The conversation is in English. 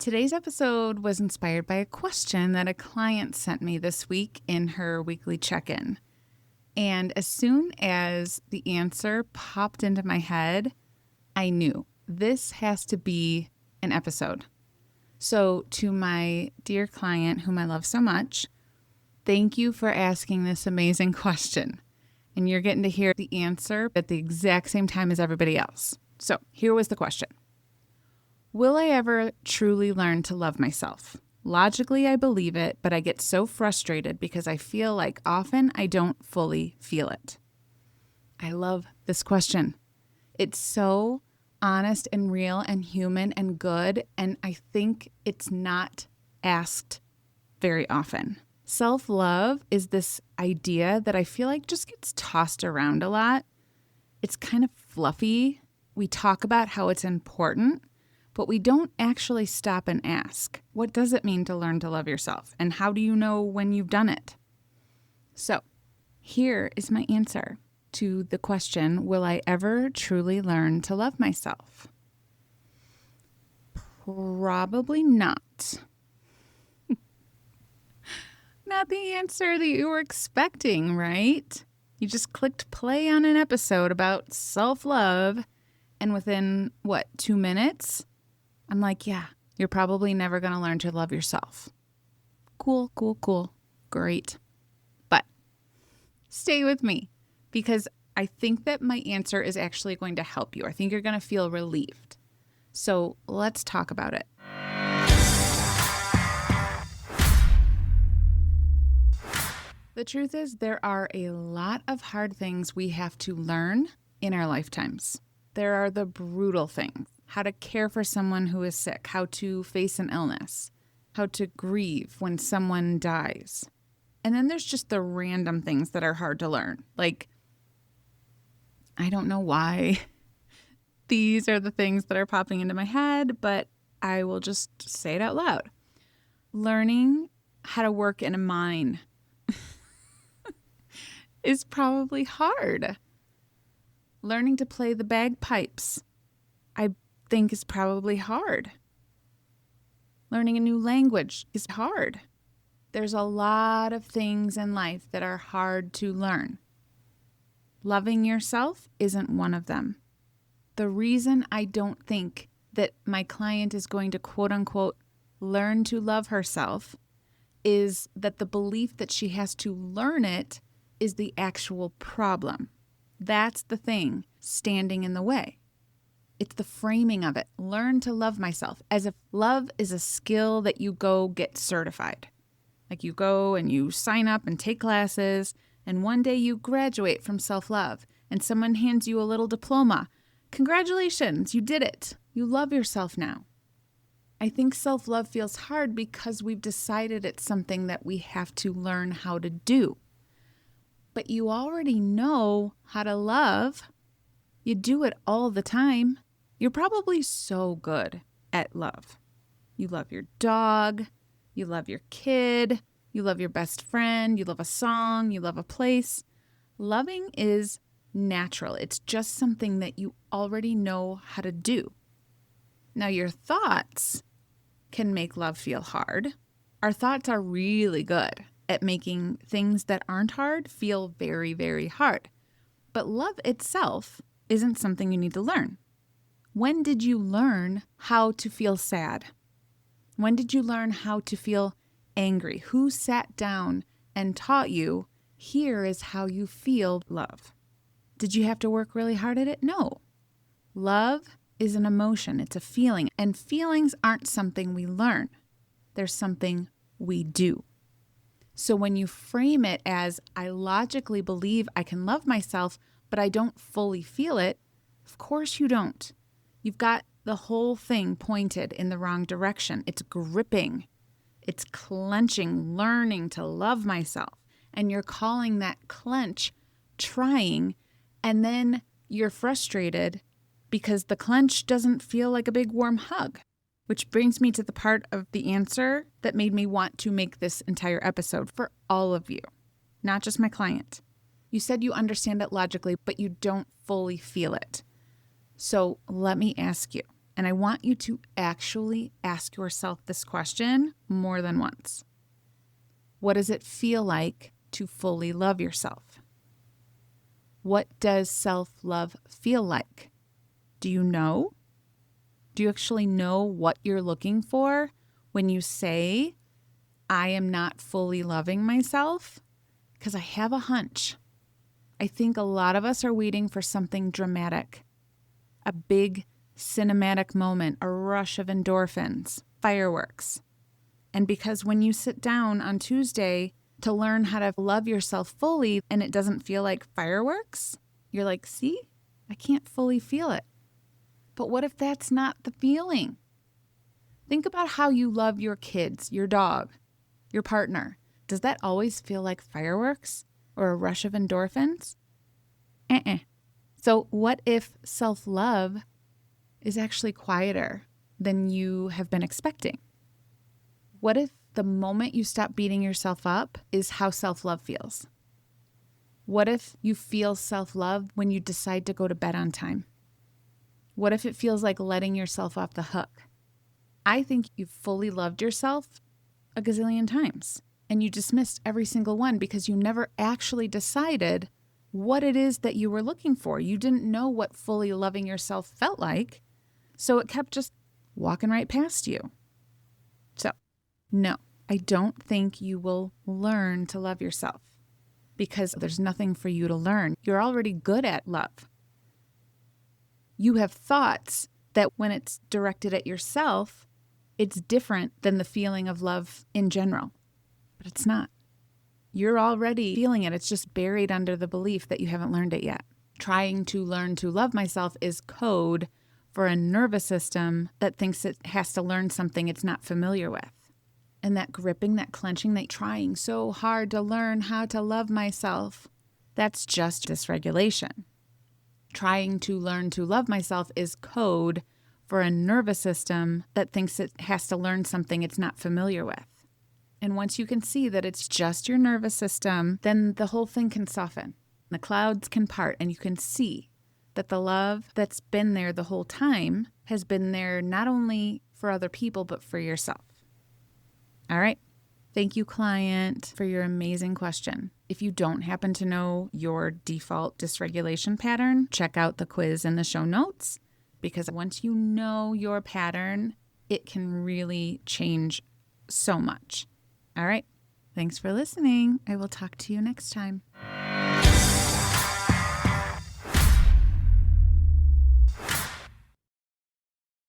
Today's episode was inspired by a question that a client sent me this week in her weekly check-in. And as soon as the answer popped into my head, I knew this has to be an episode. So to my dear client, whom I love so much, thank you for asking this amazing question. And you're getting to hear the answer at the exact same time as everybody else. So here was the question. Will I ever truly learn to love myself? Logically, I believe it, but I get so frustrated because I feel like often I don't fully feel it. I love this question. It's so honest and real and human and good, and I think it's not asked very often. Self-love is this idea that I feel like just gets tossed around a lot. It's kind of fluffy. We talk about how it's important, but we don't actually stop and ask, what does it mean to learn to love yourself? And how do you know when you've done it? So here is my answer to the question, will I ever truly learn to love myself? Probably not. Not the answer that you were expecting, right? You just clicked play on an episode about self-love, and within, 2 minutes? I'm like, yeah, you're probably never going to learn to love yourself. Cool. Great. But stay with me because I think that my answer is actually going to help you. I think you're going to feel relieved. So let's talk about it. The truth is there are a lot of hard things we have to learn in our lifetimes. There are the brutal things. How to care for someone who is sick, how to face an illness, how to grieve when someone dies. And then there's just the random things that are hard to learn. Like, I don't know why these are the things that are popping into my head, but I will just say it out loud. Learning how to work in a mine is probably hard. Learning to play the bagpipes, I think, is probably hard. Learning a new language is hard. There's a lot of things in life that are hard to learn. Loving yourself isn't one of them. The reason I don't think that my client is going to quote unquote learn to love herself is that the belief that she has to learn it is the actual problem. That's the thing standing in the way. It's the framing of it. Learn to love myself as if love is a skill that you go get certified. Like you go and you sign up and take classes, and one day you graduate from self-love and someone hands you a little diploma. Congratulations, you did it. You love yourself now. I think self-love feels hard because we've decided it's something that we have to learn how to do. But you already know how to love. You do it all the time. You're probably so good at love. You love your dog. You love your kid. You love your best friend. You love a song. You love a place. Loving is natural. It's just something that you already know how to do. Now, your thoughts can make love feel hard. Our thoughts are really good at making things that aren't hard feel very, very hard. But love itself isn't something you need to learn. When did you learn how to feel sad? When did you learn how to feel angry? Who sat down and taught you, here is how you feel love? Did you have to work really hard at it? No. Love is an emotion. It's a feeling. And feelings aren't something we learn. They're something we do. So when you frame it as, I logically believe I can love myself, but I don't fully feel it, of course you don't. You've got the whole thing pointed in the wrong direction. It's gripping. It's clenching, learning to love myself. And you're calling that clench trying, and then you're frustrated because the clench doesn't feel like a big warm hug. Which brings me to the part of the answer that made me want to make this entire episode for all of you, not just my client. You said you understand it logically, but you don't fully feel it. So let me ask you, And I want you to actually ask yourself this question more than once. What does it feel like to fully love yourself? What does self-love feel like? Do you know? Do you actually know what you're looking for when you say, I am not fully loving myself? Because I have a hunch. I think a lot of us are waiting for something dramatic, a big cinematic moment, a rush of endorphins, fireworks. And because when you sit down on Tuesday to learn how to love yourself fully and it doesn't feel like fireworks, you're like, see, I can't fully feel it. But what if that's not the feeling? Think about how you love your kids, your dog, your partner. Does that always feel like fireworks or a rush of endorphins? So what if self-love is actually quieter than you have been expecting? What if the moment you stop beating yourself up is how self-love feels? What if you feel self-love when you decide to go to bed on time? What if it feels like letting yourself off the hook? I think you've fully loved yourself a gazillion times, and you dismissed every single one because you never actually decided what it is that you were looking for. You didn't know what fully loving yourself felt like, so it kept just walking right past you. So, no, I don't think you will learn to love yourself because there's nothing for you to learn. You're already good at love. You have thoughts that when it's directed at yourself, it's different than the feeling of love in general, but it's not. You're already feeling it. It's just buried under the belief that you haven't learned it yet. Trying to learn to love myself is code for a nervous system that thinks it has to learn something it's not familiar with. And that gripping, that clenching, that trying so hard to learn how to love myself, that's just dysregulation. Trying to learn to love myself is code for a nervous system that thinks it has to learn something it's not familiar with. And once you can see that it's just your nervous system, then the whole thing can soften. The clouds can part and you can see that the love that's been there the whole time has been there not only for other people, but for yourself. All right. Thank you, client, for your amazing question. If you don't happen to know your default dysregulation pattern, check out the quiz in the show notes, because once you know your pattern, it can really change so much. All right. Thanks for listening. I will talk to you next time.